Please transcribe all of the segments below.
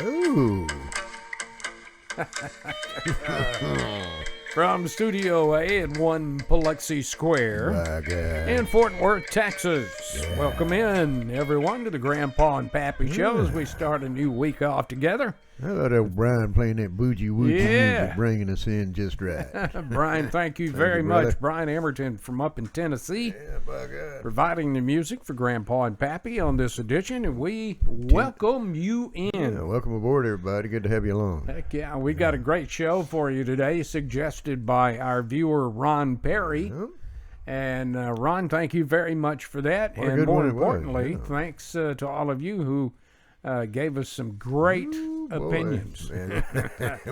Oh. From Studio A at 1 Biloxi Square My God. in Fort Worth, Texas. Yeah. Welcome in, everyone, to the Grandpa and Pappy Show as we start a new week off together. How about old Brian playing that bougie woogie Yeah. music, bringing us in just right? Brian, thank you Thank very you, much. brother. Brian Emerton from up in Tennessee, Yeah, by God. providing the music for Grandpa and Pappy on this edition, and we welcome you in. Yeah, welcome aboard, everybody. Good to have you along. Heck yeah, we got a great show for you today, suggested by our viewer Ron Perry. Yeah. And Ron, thank you very much for that. What a And good more one it was, importantly, yeah. thanks to all of you who gave us some great Boy, opinions. man.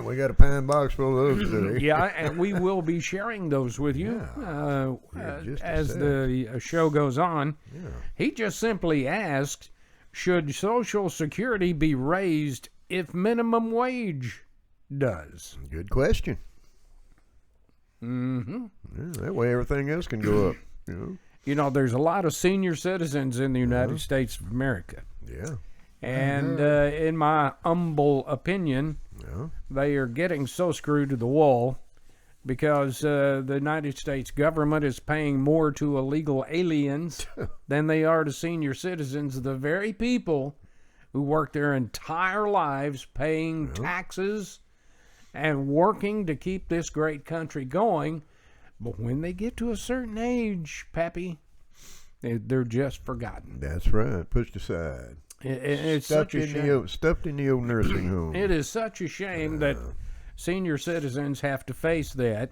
We got a pine box full of those today. Yeah, and we will be sharing those with you Yeah, just a as sec. the show goes on. Yeah. He just simply asked, should Social Security be raised if minimum wage does? Good question. Mm-hmm. Yeah, that way everything else can go up. You know? You know, there's a lot of senior citizens in the United States of America. Yeah. And in my humble opinion, Yeah. they are getting so screwed to the wall because the United States government is paying more to illegal aliens than they are to senior citizens, the very people who work their entire lives paying taxes and working to keep this great country going. But when they get to a certain age, Pappy, they're just forgotten. That's right. Pushed aside. It's Stuffed such a in shame. the old, stuffed in the old nursing home. It is such a shame that senior citizens have to face that.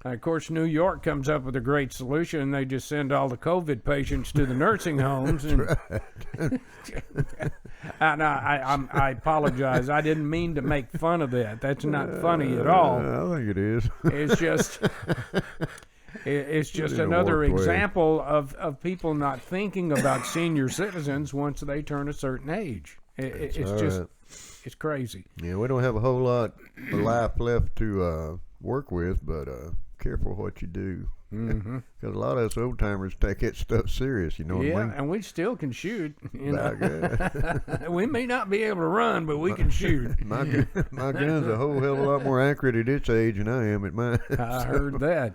Of course, New York comes up with a great solution. They just send all the COVID patients to the nursing homes. And, and I apologize. I didn't mean to make fun of that. That's not funny at all. I think it is. It's just... It's just in a another warped way. example of people not thinking about senior citizens once they turn a certain age. It's all just, right. it's crazy. Yeah, we don't have a whole lot of life left to work with, but careful what you do. Mm-hmm. Because a lot of us old timers take that stuff serious, you know what I Yeah, mean? and we still can shoot. You By know? God. We may not be able to run, but we can shoot. my gun's a whole hell of a lot more accurate at its age than I am at mine. I heard that.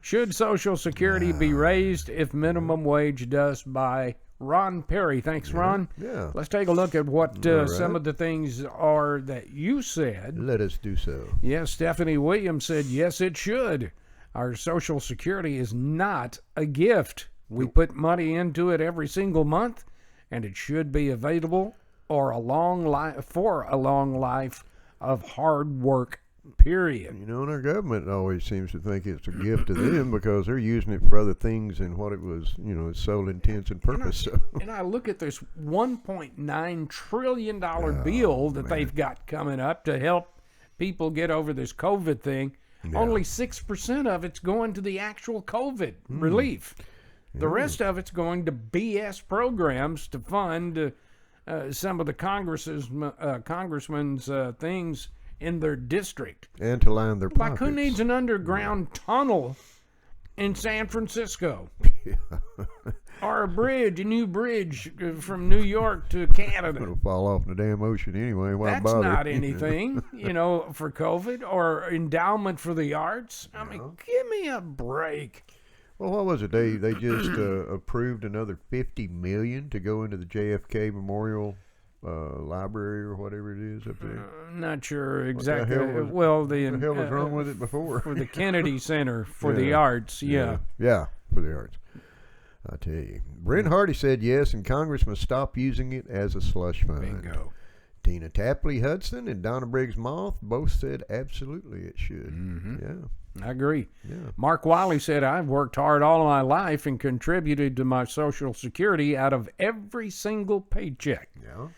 Should Social Security be raised if minimum wage does? By Ron Perry. Thanks, Ron. Yeah. Let's take a look at what All right. some of the things are that you said. Let us do so. Yes, Stephanie Williams said, yes, it should. Our Social Security is not a gift. We put money into it every single month, and it should be available for a long life of hard work, period. You know, and our government always seems to think it's a gift to them because they're using it for other things than what it was, you know, its sole intents and purpose. So. And I look at this $1.9 trillion bill that they've got coming up to help people get over this COVID thing. Yeah. Only 6% of it's going to the actual COVID relief. The rest of it's going to BS programs to fund some of the congressmen's things in their district. And to line their Like pockets. who needs an underground tunnel in San Francisco? Or a new bridge from New York to Canada. It'll fall off in the damn ocean anyway. Why That's bother? not anything, for COVID or endowment for the arts. I mean, give me a break. Well, what was it? They just approved another $50 million to go into the JFK Memorial Library or whatever it is up there. I'm not sure exactly. hell was- Well, What the hell was wrong with it before? for the Kennedy Center for the Yeah. arts, yeah. Yeah, for the arts. I tell you. Brent Hardy said yes, and Congress must stop using it as a slush fund. Bingo. Tina Tapley Hudson and Donna Briggs Moth both said absolutely it should. Mm-hmm. Yeah, I agree. yeah. Mark Wiley said, I've worked hard all my life and contributed to my Social Security out of every single paycheck. Yeah.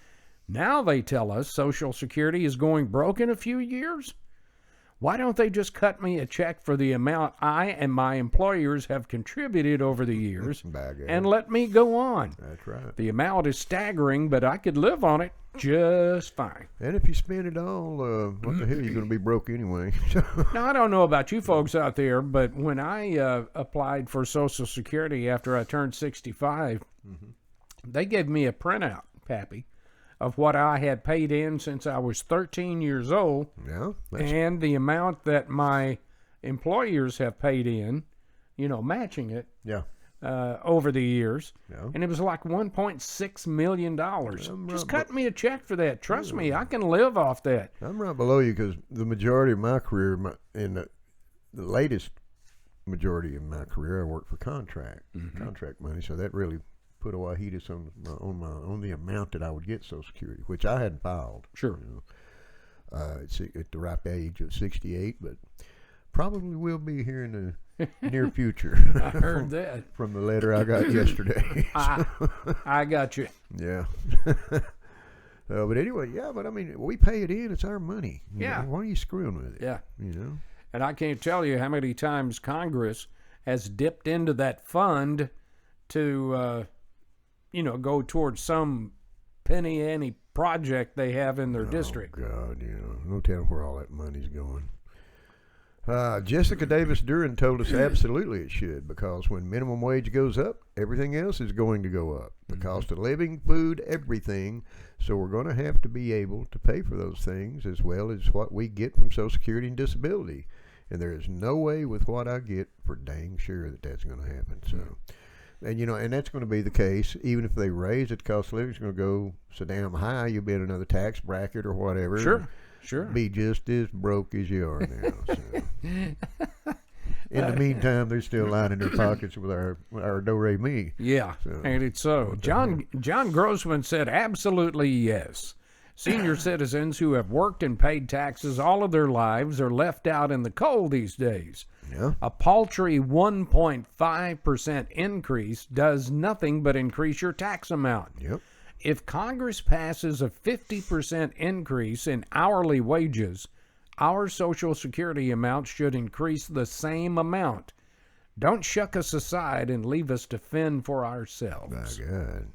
Now they tell us Social Security is going broke in a few years? Why don't they just cut me a check for the amount I and my employers have contributed over the years Bag and let me go on? That's right. The amount is staggering, but I could live on it just fine. And if you spend it all, what the hell, you're going to be broke anyway. Now, I don't know about you folks out there, but when I applied for Social Security after I turned 65, they gave me a printout, Pappy, of what I had paid in since I was 13 years old, Yeah. and the amount that my employers have paid in, matching it Yeah. over the years. Yeah. And it was like $1.6 million. I'm Just right cut me a check for that. Trust me, I can live off that. I'm right below you because the majority of my career, in the latest majority of my career, I worked for contract money. So that really put a hiatus on the amount that I would get Social Security, which I hadn't filed. Sure. It's at the ripe age of 68, but probably will be here in the near future. I heard that. From the letter I got yesterday. I got you. Yeah. But anyway, but I mean, we pay it in. It's our money. You know? Why are you screwing with it? Yeah. And I can't tell you how many times Congress has dipped into that fund to, go towards some penny ante project they have in their district. Oh, God, no telling where all that money's going. Jessica Davis Duran told us absolutely it should, because when minimum wage goes up, everything else is going to go up. The cost of living, food, everything. So we're going to have to be able to pay for those things as well as what we get from Social Security and disability. And there is no way with what I get for dang sure that that's going to happen. So, and that's going to be the case. Even if they raise it, the cost of living is going to go so damn high, you'll be in another tax bracket or whatever. Sure. Be just as broke as you are now. So. In the meantime, they're still lining their pockets with our do-re-mi. Yeah, and it's so. John Grossman said absolutely yes. Senior citizens who have worked and paid taxes all of their lives are left out in the cold these days. Yeah. A paltry 1.5% increase does nothing but increase your tax amount. Yep. If Congress passes a 50% increase in hourly wages, our Social Security amount should increase the same amount. Don't shuck us aside and leave us to fend for ourselves. My God.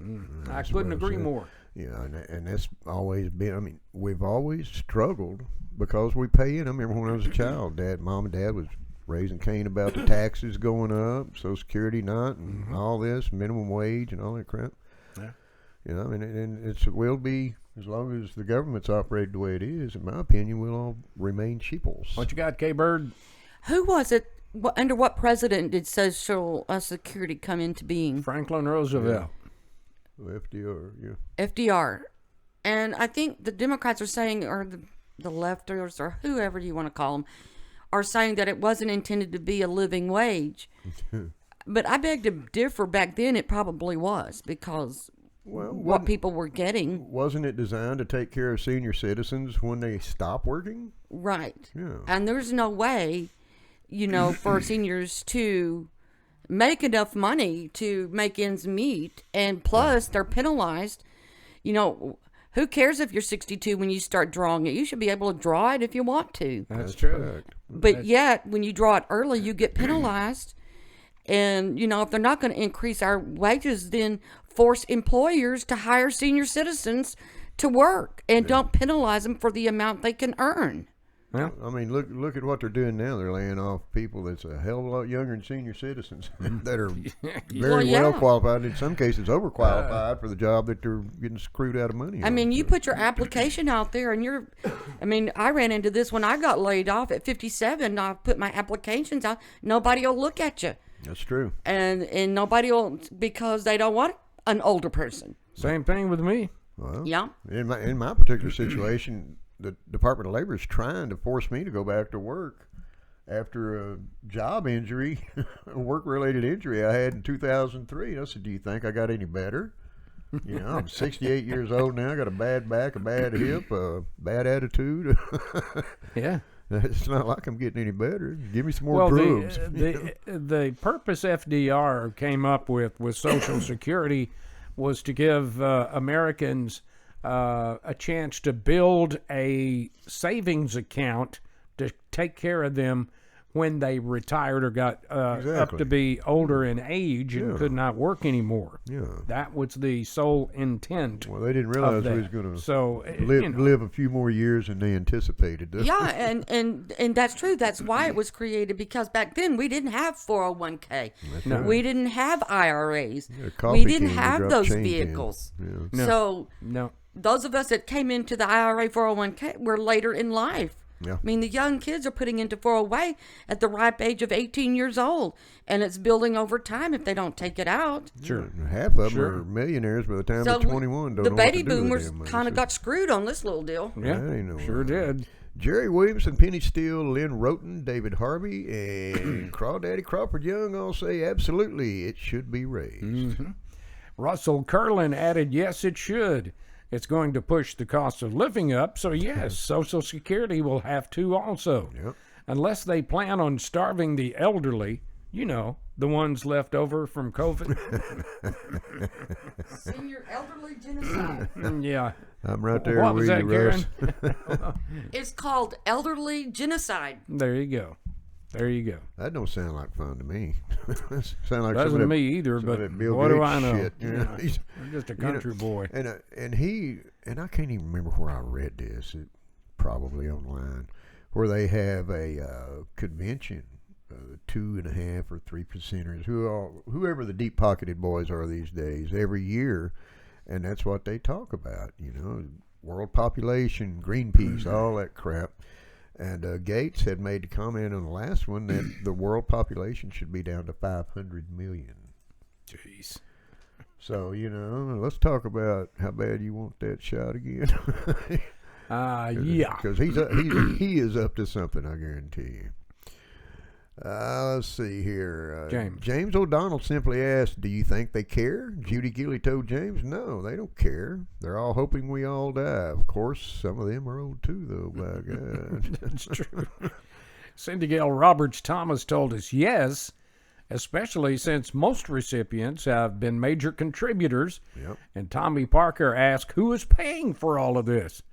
I couldn't agree more. Yeah, and that's always been, we've always struggled because we pay in. I remember when I was a child, Mom and Dad was raising Cain about the taxes going up, Social Security not, and all this, minimum wage and all that crap. Yeah. And it will be, as long as the government's operated the way it is, in my opinion, we'll all remain sheeples. What you got, K-Bird? Who was it? Under what president did Social Security come into being? Franklin Roosevelt. FDR, yeah. FDR. And I think the Democrats are saying, or the lefters, or whoever you want to call them, are saying that it wasn't intended to be a living wage. But I beg to differ. Back then, it probably was, because what people were getting. Wasn't it designed to take care of senior citizens when they stop working? Right. Yeah. And there's no way, for seniors to make enough money to make ends meet. And plus, they're penalized. Who cares if you're 62 when you start drawing it? You should be able to draw it if you want to. That's true. Fact. But yet, when you draw it early, you get penalized. And, if they're not going to increase our wages, then force employers to hire senior citizens to work and don't penalize them for the amount they can earn. Well, look at what they're doing now. They're laying off people that's a hell of a lot younger than senior citizens that are very well qualified, in some cases overqualified for the job that they're getting screwed out of money on. You put your application out there and I ran into this when I got laid off at 57. I put my applications out. Nobody will look at you. That's true. And nobody will, because they don't want an older person. same thing with me. Well, Yeah. in my particular situation, the Department of Labor is trying to force me to go back to work after a job injury, a work-related injury I had in 2003. I said, do you think I got any better? I'm 68 years old now. I got a bad back, a bad hip, a bad attitude. Yeah. It's not like I'm getting any better. Give me some more drugs. The purpose FDR came up with Social Security was to give Americans a chance to build a savings account to take care of them when they retired or got up to be older in age and could not work anymore. Yeah. That was the sole intent. Well, they didn't realize we was going to live a few more years than they anticipated. Yeah, and that's true. That's why it was created, because back then we didn't have 401k. No. We didn't have IRAs. Yeah, coffee We didn't can, you have drop those change in. vehicles. Yeah. No. So No. those of us that came into the IRA 401k were later in life. Yeah. I mean, the young kids are putting into 401 at the ripe age of 18 years old, and it's building over time if they don't take it out. Sure. Half of them Sure. are millionaires by the time So they're 21. Don't the know what to baby do with boomers them money, kind of so- got screwed on this little deal. Yeah, That ain't no sure way. did. Jerry Williamson, Penny Steele, Lynn Roten, David Harvey, and Crawdaddy Crawford Young all say absolutely it should be raised. Russell Curlin added, yes, it should. It's going to push the cost of living up, so yes, Social Security will have to also. Yep. Unless they plan on starving the elderly, you know, the ones left over from COVID. Senior elderly genocide. Yeah. I'm right there What was with that, you, Russ. Karen? It's called elderly genocide. There you go. There you go. That don't sound like fun to me. Sound like some Doesn't of to that, me either, some of but that Bill what do Gates I know? shit, you know? He's- I'm just a you know, country boy. And he and I can't even remember where I read this. It probably online, where they have a convention, 2.5 or 3%ers, whoever the deep pocketed boys are these days, every year, and that's what they talk about. You know, world population, Greenpeace, all that crap. And Gates had made the comment on the last one that the world population should be down to 500 million. Jeez. So, you know, let's talk about how bad you want that shot again. Yeah. Because he is up to something, I guarantee you. Let's see here. James O'Donnell simply asked, do you think they care? Judy Gilley told James, no, they don't care. They're all hoping we all die. Of course, some of them are old too, though, by God. That's true. Cindy Gail Roberts Thomas told us yes, especially since most recipients have been major contributors. Yep. And Tommy Parker asked, who is paying for all of this?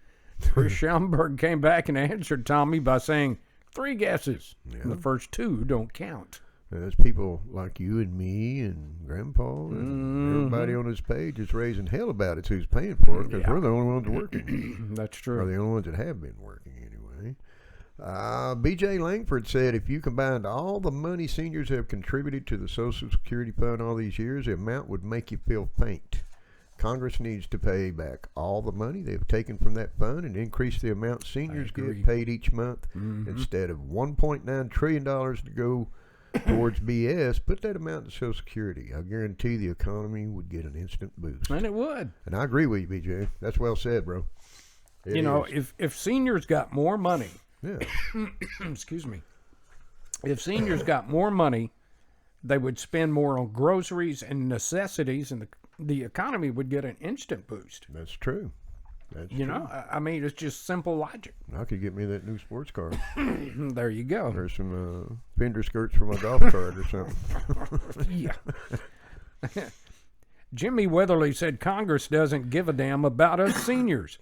Chris Schaumburg came back and answered Tommy by saying, 3 guesses. And the first 2 don't count. There's people like you and me and Grandpa and everybody on this page is raising hell about it who's paying for it because we're the only ones working. That's Or true. the only ones that have been working anyway. B.J. Langford said, if you combined all the money seniors have contributed to the Social Security Fund all these years, the amount would make you feel faint. Congress needs to pay back all the money they've taken from that fund and increase the amount seniors get paid each month. Instead of $1.9 trillion to go towards BS, put that amount to Social Security. I guarantee the economy would get an instant boost. And it would. And I agree with you, BJ. That's well said, bro. It You know, is. if seniors got more money, Yeah. excuse me, if seniors got more money, they would spend more on groceries and necessities, and the economy would get an instant boost. That's true. That's You true. know, I mean, it's just simple logic. I could get me that new sports car. There you go. There's some fender skirts for my golf cart or something. Yeah. Jimmy Weatherly said Congress doesn't give a damn about us seniors.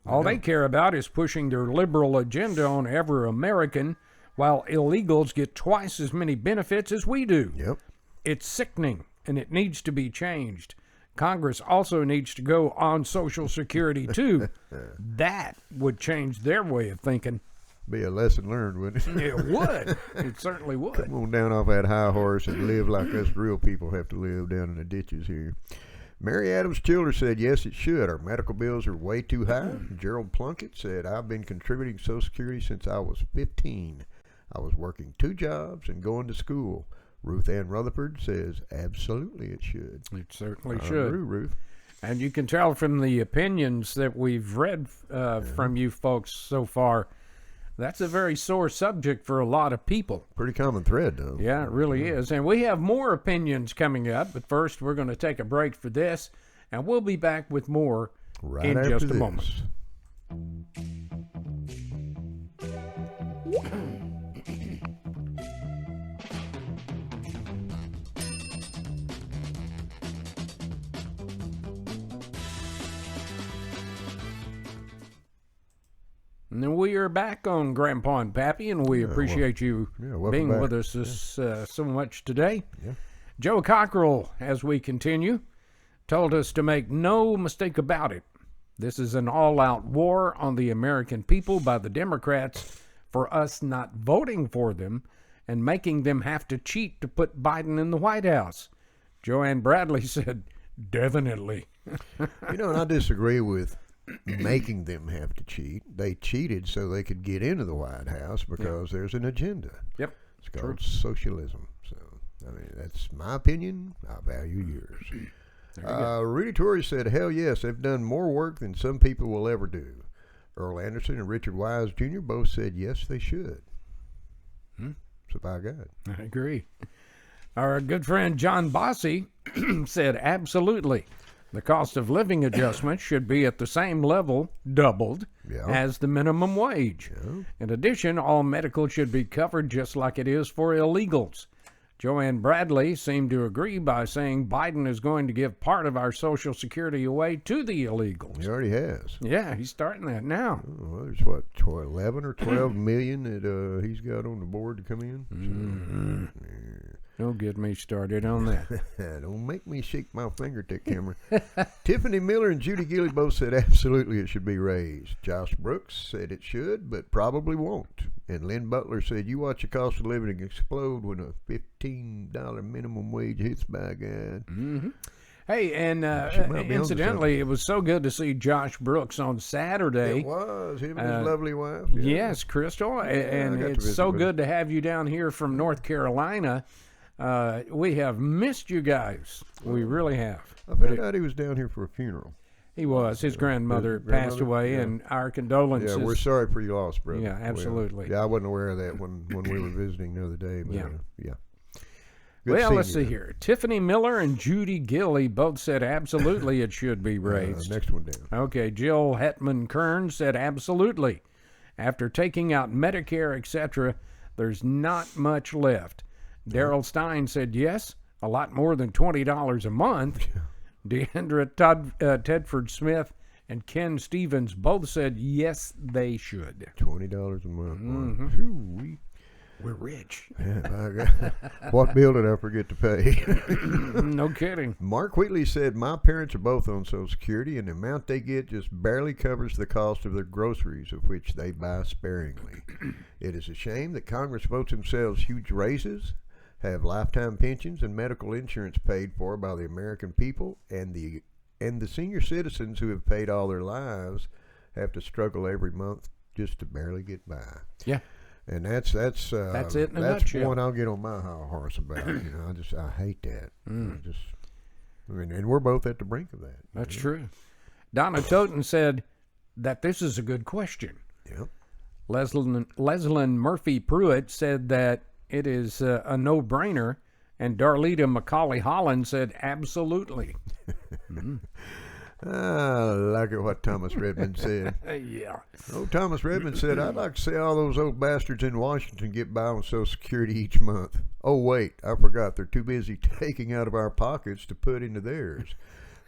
All they care about is pushing their liberal agenda on every American, while illegals get twice as many benefits as we do. Yep. It's sickening, and it needs to be changed. Congress also needs to go on Social Security, too. That would change their way of thinking. Be a lesson learned, wouldn't it? It would. It certainly would. Come on down off that high horse and live like us real people have to live down in the ditches here. Mary Adams Childers said, yes, it should. Our medical bills are way too high. Gerald Plunkett said, I've been contributing to Social Security since I was 15. I was working 2 jobs and going to school. Ruth Ann Rutherford says, absolutely it should. It certainly I should. agree, Ruth. And you can tell from the opinions that we've read from you folks so far, that's a very sore subject for a lot of people. Pretty common thread, though. Yeah, it really is. And we have more opinions coming up, but first we're going to take a break for this, and we'll be back with more Right in after just a this. moment. And we are back on Grandpa and Pappy, and we appreciate you welcome being back. with us so much today. Yeah. Joe Cockrell, as we continue, told us to make no mistake about it. This is an all-out war on the American people by the Democrats for us not voting for them and making them have to cheat to put Biden in the White House. Joanne Bradley said, definitely. You know, and I disagree with making them have to cheat. They cheated so they could get into the White House because there's an agenda. Yep. It's called socialism. So, I mean, that's my opinion. I value yours. Rudy Torrey said, hell yes, they've done more work than some people will ever do. Earl Anderson and Richard Wise Jr. both said, yes, they should. So by God. I agree. Our good friend John Bossy said, absolutely. The cost of living adjustment should be at the same level, doubled, as the minimum wage. In addition, all medical should be covered just like it is for illegals. Joanne Bradley seemed to agree by saying Biden is going to give part of our Social Security away to the illegals. He already has. Yeah, he's starting that now. Well, there's what, 11 or 12 million that he's got on the board to come in. So, Don't get me started on that. Don't make me shake my finger at that camera. Tiffany Miller and Judy Gilley both said absolutely it should be raised. Josh Brooks said it should, but probably won't. And Lynn Butler said, you watch the cost of living explode when a $15 minimum wage hits, by God. Hey, and incidentally, it was so good to see Josh Brooks on Saturday. It was, him and his lovely wife. Yes, Crystal. And it's so good to have you down here from North Carolina. We have missed you guys. We really have. I found out he was down here for a funeral. He was. His grandmother passed away, and our condolences. Yeah, we're sorry for your loss, brother. Yeah, absolutely. I wasn't aware of that when we were visiting the other day. But, Yeah. Good Well, seeing let's you, see though. here. Tiffany Miller and Judy Gilley both said absolutely it should be raised. Next one down. Okay, Jill Hetman Kern said absolutely. After taking out Medicare, etc., there's not much left. Daryl Stein said yes, a lot more than $20 a month. Deandra Tedford Smith and Ken Stevens both said yes, they should. $20 a month. Phew, We're rich. yeah, my God. What bill did I forget to pay? No kidding. Mark Wheatley said, my parents are both on Social Security, and the amount they get just barely covers the cost of their groceries, of which they buy sparingly. It is a shame that Congress votes themselves huge raises, have lifetime pensions and medical insurance paid for by the American people, and the senior citizens who have paid all their lives have to struggle every month just to barely get by. Yeah. And that's it in a that's nutshell. one I'll get on my high horse about. I hate that. And we're both at the brink of that. That's true. Donna Toten said that this is a good question. Yep. Leslyn Murphy Pruitt said that it is a no-brainer, and Darlita McCauley Holland said absolutely. I like it what Thomas Redmond said. Yeah. Oh, Thomas Redmond said, I'd like to see all those old bastards in Washington get by on Social Security each month. Oh, wait, I forgot. They're too busy taking out of our pockets to put into theirs.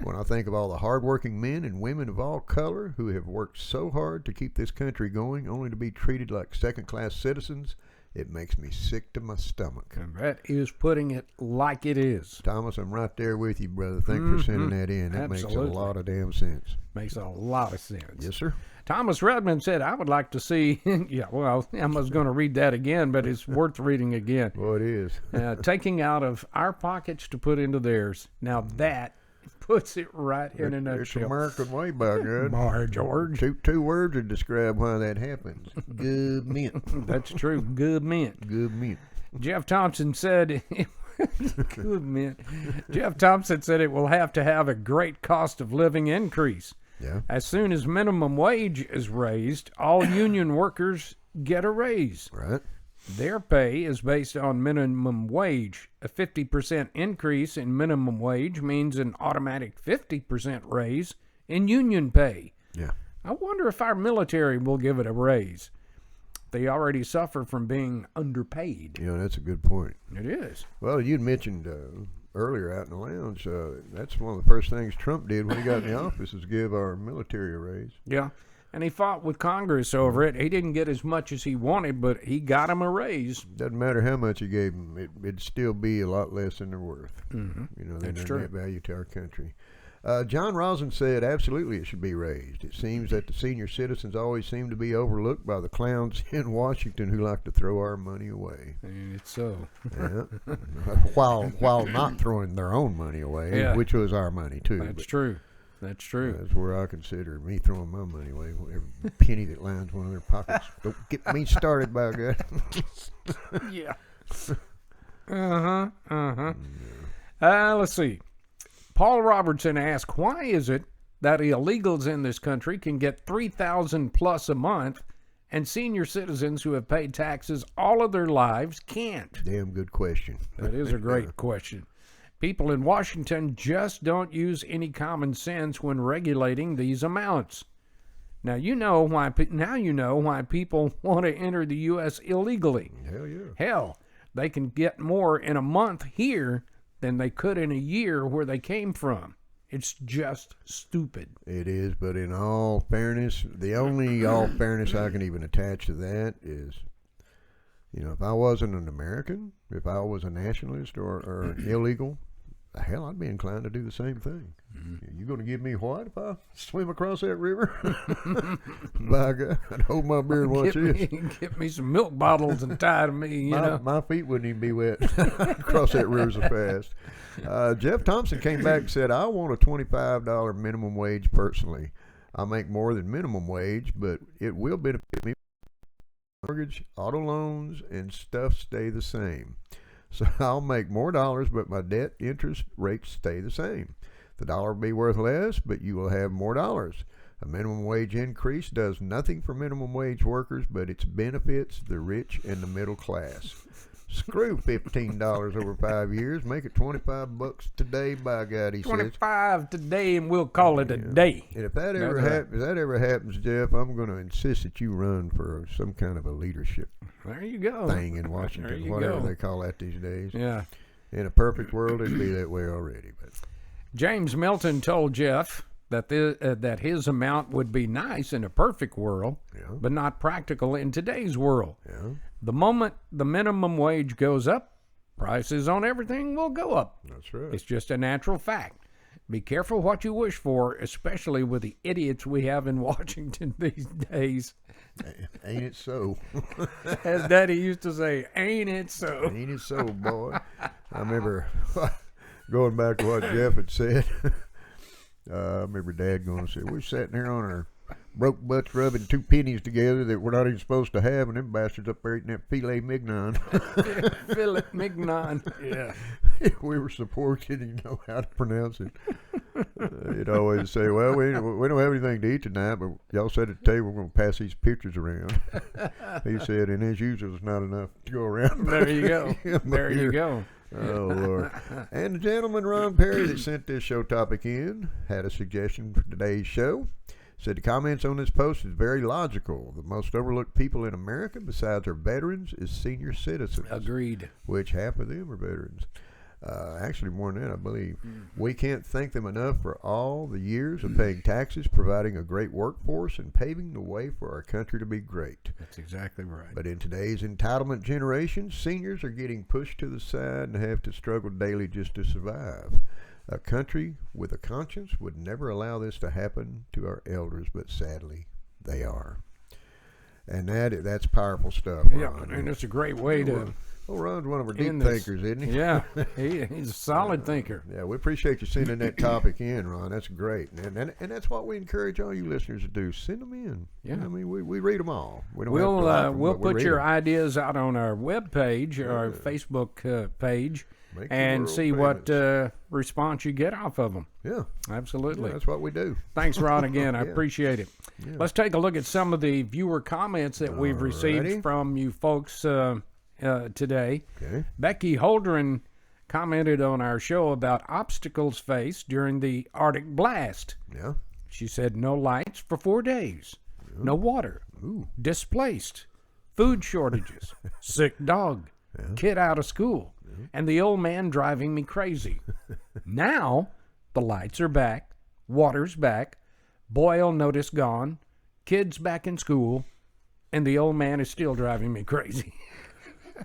When I think of all the hardworking men and women of all color who have worked so hard to keep this country going, only to be treated like second-class citizens, it makes me sick to my stomach. And that is putting it like it is. Thomas, I'm right there with you, brother. Thanks for sending that in. That makes a Absolutely. lot of damn sense. Makes a lot of sense. Yes, sir. Thomas Redmond said, I would like to see, I was going to read that again, but it's worth reading again. Well, it is. Taking out of our pockets to put into theirs. Now that puts it right in a It's nutshell. American way, by God. Bar George. Two words to describe why that happens. Good mint. That's true. Good mint. Good mint. Jeff Thompson said, good mint. Jeff Thompson said it will have to have a great cost of living increase. Yeah. As soon as minimum wage is raised, all union workers get a raise. Right. Their pay is based on minimum wage. A 50% increase in minimum wage means an automatic 50% raise in union pay. Yeah. I wonder if our military will give it a raise. They already suffer from being underpaid. Yeah, that's a good point. It is. Well, you'd mentioned earlier out in the lounge, that's one of the first things Trump did when he got in the office is give our military a raise. Yeah. And he fought with Congress over it. He didn't get as much as he wanted, but he got him a raise. Doesn't matter how much he gave them, it'd still be a lot less than they're worth. Mm-hmm. Than That's their true. net value to our country. John Rosen said, absolutely it should be raised. It seems that the senior citizens always seem to be overlooked by the clowns in Washington who like to throw our money away. And it's so. Yeah. while not throwing their own money away, Yeah. which was our money too. That's But, true. That's true. That's where I consider me throwing my money away. Every penny that lands one of their pockets. Don't get me started, by God. Yeah. Let's see. Paul Robertson asked, why is it that illegals in this country can get $3,000 plus a month and senior citizens who have paid taxes all of their lives can't? Damn good question. That is a great question. People in Washington just don't use any common sense when regulating these amounts. Now you know why people want to enter the U.S. illegally. Hell yeah. Hell, they can get more in a month here than they could in a year where they came from. It's just stupid. It is, but in all fairness, the only all fairness I can even attach to that is, if I wasn't an American, if I was a nationalist or illegal, hell, I'd be inclined to do the same thing. You going to give me what if I swim across that river? By God, I'd hold my beer and watch this. Get me some milk bottles and tie to me, My feet wouldn't even be wet across that river so fast. Jeff Thompson came back and said, I want a $25 minimum wage personally. I make more than minimum wage, but it will benefit me. Mortgage, auto loans, and stuff stay the same. So I'll make more dollars, but my debt interest rates stay the same. The dollar will be worth less, but you will have more dollars. A minimum wage increase does nothing for minimum wage workers, but it benefits the rich and the middle class. Screw $15 over 5 years. Make it $25 today, by God, he says. 25 today, and we'll call it a day. And if that ever happens, Jeff, I'm going to insist that you run for some kind of a leadership There you go. thing in Washington, whatever they call that these days. Yeah. In a perfect world, it'd be that way already. But James Milton told Jeff that his amount would be nice in a perfect world, but not practical in today's world. yeah, The moment the minimum wage goes up, prices on everything will go up. that's right. It's just a natural fact. Be careful what you wish for, especially with the idiots we have in Washington these days. Ain't it so? As Daddy used to say, ain't it so? Ain't it so, boy? I remember going back to what Jeff had said. I remember Dad going to say, we're sitting here on our broke butts rubbing 2 pennies together that we're not even supposed to have, and them bastards up there eating that filet mignon. Filet mignon. Yeah. We were supported, you know how to pronounce it. He'd always say, well, we don't have anything to eat tonight, but y'all sat at the table, we're going to pass these pictures around. He said, and as usual, there's not enough to go around. There you go. There you go. Oh, Lord. And the gentleman, Ron Perry, that sent this show topic in, had a suggestion for today's show. Said the comments on this post is very logical. The most overlooked people in America, besides our veterans, is senior citizens. Agreed. Which half of them are veterans. Actually, more than that, I believe. We can't thank them enough for all the years of paying taxes, providing a great workforce, and paving the way for our country to be great. That's exactly right. But in today's entitlement generation, seniors are getting pushed to the side and have to struggle daily just to survive. A country with a conscience would never allow this to happen to our elders, but sadly, they are. And that's powerful stuff, Ron. Yeah, and it's a great way to... Well, Ron's one of our deep in this- thinkers, isn't he? Yeah, he's a solid thinker. Yeah, we appreciate you sending that topic in, Ron. That's great. And that's what we encourage all you listeners to do. Send them in. Yeah. I mean, we read them all. We don't have to like them, We'll but we put read your them. ideas out on our webpage, our Facebook page, Make the and world see what famous. response you get off of them. Yeah, Absolutely. that's what we do. Thanks, Ron, again. I Yeah. appreciate it. Yeah. Let's take a look at some of the viewer comments that we've received Alrighty. from you folks today. Okay. Becky Holdren commented on our show about obstacles faced during the Arctic blast. Yeah. She said no lights for 4 days, no water, Ooh. displaced, food shortages, sick dog, kid out of school, and the old man driving me crazy. Now, the lights are back, water's back, boil notice gone, kids back in school, and the old man is still driving me crazy.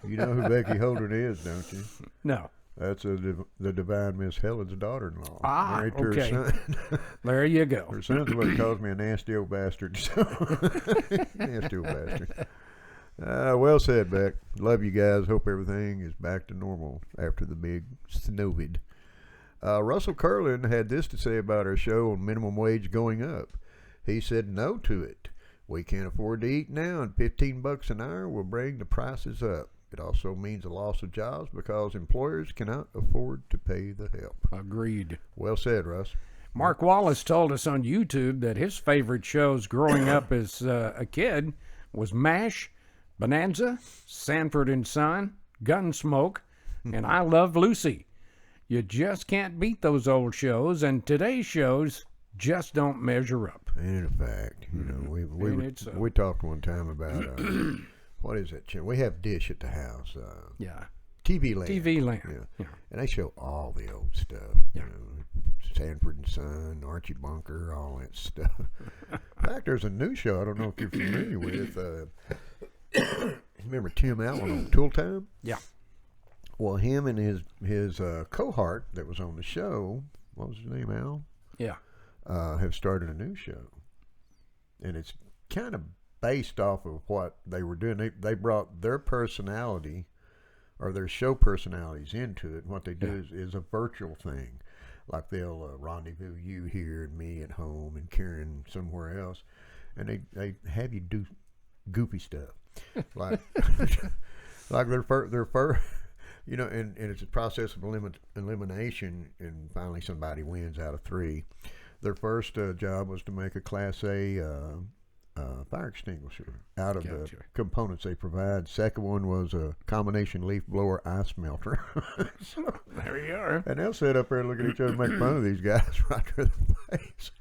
You know who Becky Holdren is, don't you? No. That's the divine Miss Helen's daughter-in-law. Ah, Married to her okay. son. There you go. Her son's the one that calls me a nasty old bastard. So, nasty old bastard. Well said, Beck. Love you guys. Hope everything is back to normal after the big snowvid. Russell Curlin had this to say about our show on minimum wage going up. He said no to it. We can't afford to eat now, and $15 an hour will bring the prices up. It also means a loss of jobs because employers cannot afford to pay the help. Agreed. Well said, Russ. Mark Wallace told us on YouTube that his favorite shows growing up as a kid was MASH, Bonanza, Sanford and Son, Gunsmoke, and I Love Lucy. You just can't beat those old shows, and today's shows just don't measure up. And in fact, you know, we talked one time about what is that channel? We have Dish at the house. Yeah. TV Land. TV Land. Yeah. And they show all the old stuff. Yeah. You know, Sanford and Son, Archie Bunker, all that stuff. In fact, there's a new show I don't know if you're familiar with. Remember Tim Allen on Tool Time? Yeah. Well, him and his cohort that was on the show, what was his name, Al? Yeah. Have started a new show. And it's kind of based off of what they were doing. They brought their personality or their show personalities into it. And what they do is a virtual thing. Like they'll rendezvous you here and me at home and Karen somewhere else. And they have you do goofy stuff. Like like their you know, and it's a process of elimination, and finally somebody wins out of 3. Their first job was to make a Class A fire extinguisher out of the components they provide. Second one was a combination leaf blower ice melter. So, there you are. and they'll sit up there and look at each other and make fun of these guys right to their face.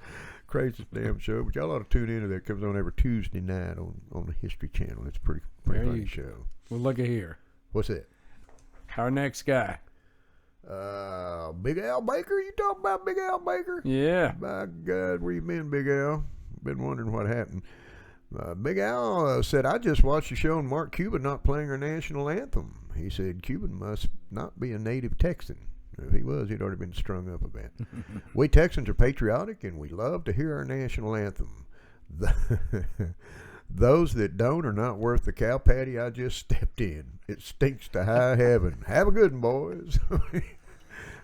Craziest damn show. But y'all ought to tune into that. It comes on every Tuesday night on the History Channel. It's a pretty funny show. Well, look at here. What's that? Our next guy. Big Al Baker? You talking about Big Al Baker? Yeah. By God, where you been, Big Al? Been wondering what happened. Big Al said, I just watched the show and Mark Cuban not playing our national anthem. He said Cuban must not be a native Texan. If he was, he'd already been strung up a bit. We Texans are patriotic and we love to hear our national anthem. Those that don't are not worth the cow patty I just stepped in. It stinks to high heaven. Have a good one, boys.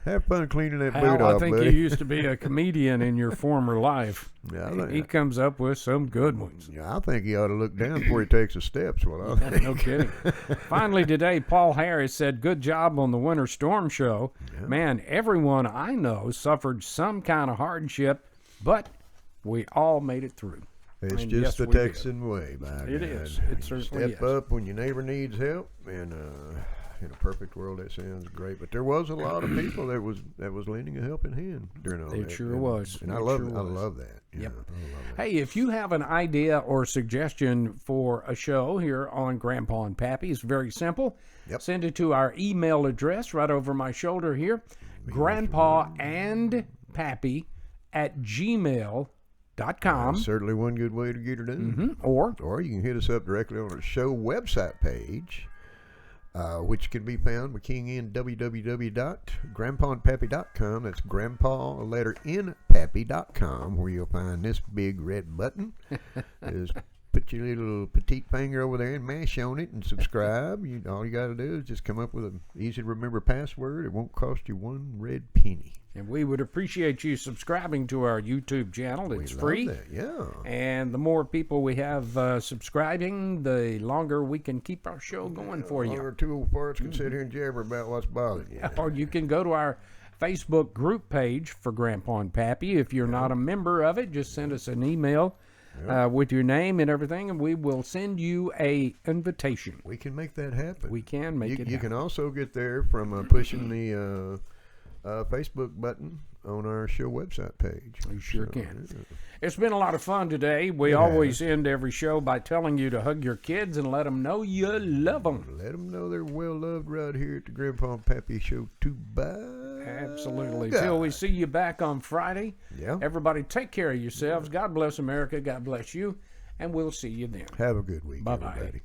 Have fun cleaning that boot Hal, off, I think buddy. you used to be a comedian in your former life. Yeah, He comes up with some good ones. I think he ought to look down before he takes the steps. Well, I think. No kidding. Finally today, Paul Harris said, good job on the Winter Storm show. Yeah. Man, everyone I know suffered some kind of hardship, but we all made it through. It's And just yes, the we did. Texan way, by It God. is. It You certainly step is. up when your neighbor needs help, and in a perfect world, that sounds great. But there was a lot of people that was lending a helping hand during all that. It sure and, was. and It I love sure it. I was. love that. Yeah, Yep. I love that. Hey, if you have an idea or suggestion for a show here on Grandpa and Pappy, it's very simple. Yep. Send it to our email address right over my shoulder here, grandpaandpappy@gmail.com. That's certainly one good way to get her done. Or Or you can hit us up directly on our show website page, which can be found by keying in www.grandpaandpappy.com. That's grandpa, letter N, pappy.com, where you'll find this big red button. Just put your little petite finger over there and mash on it and subscribe. All you got to do is just come up with an easy to remember password. It won't cost you one red penny. and we would appreciate you subscribing to our YouTube channel. It's We free. love that, yeah. And the more people we have subscribing, the longer we can keep our show going for you. Or two old farts can sit here and jabber about what's bothering you. Or you can go to our Facebook group page for Grandpa and Pappy. If you're not a member of it, just send us an email with your name and everything, and we will send you a invitation. We can make that happen. We can make it You happen. can also get there from pushing the Facebook button on our show website page. You sure So, can. yeah. It's been a lot of fun today. We always end every show by telling you to hug your kids and let them know you love them. Let them know they're well loved right here at the Grandpa and Pappy Show too. Bye. Absolutely. Till we see you back on Friday. Yeah. Everybody take care of yourselves. God bless America. God bless you. And we'll see you then. Have a good week, Bye-bye. everybody.